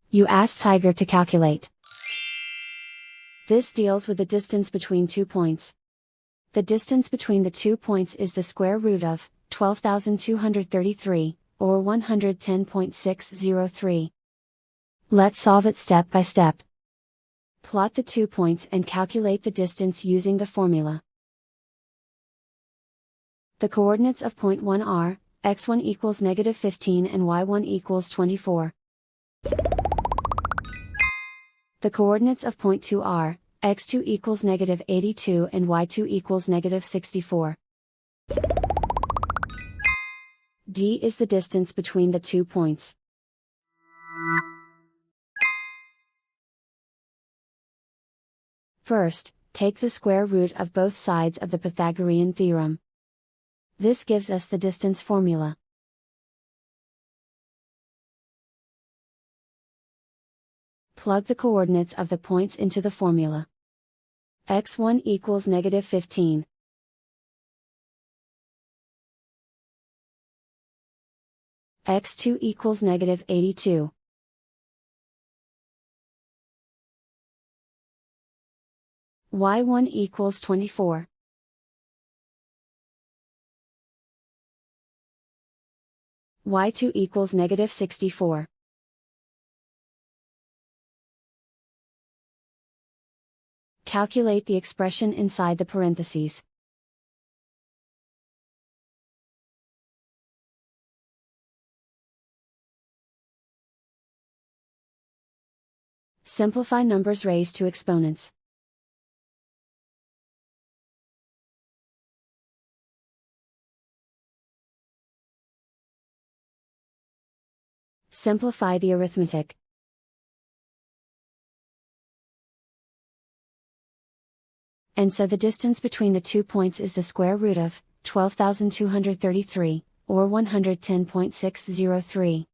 You ask Tiger to calculate. This deals with the distance between 2 points. The distance between the 2 points is the square root of 12,233, or 110.603. Let's solve it step by step. Plot the 2 points and calculate the distance using the formula. The coordinates of point 1 are, x1 equals -15 and y1 equals 24. The coordinates of point 2 are, x2 equals -82 and y2 equals -64. D is the distance between the 2 points. First, take the square root of both sides of the Pythagorean theorem. This gives us the distance formula. Plug the coordinates of the points into the formula. x1 equals -15. x2 equals -82. y1 equals 24. y2 equals -64. Calculate the expression inside the parentheses. Simplify numbers raised to exponents. Simplify the arithmetic. And so the distance between the 2 points is the square root of 12,233, or 110.603.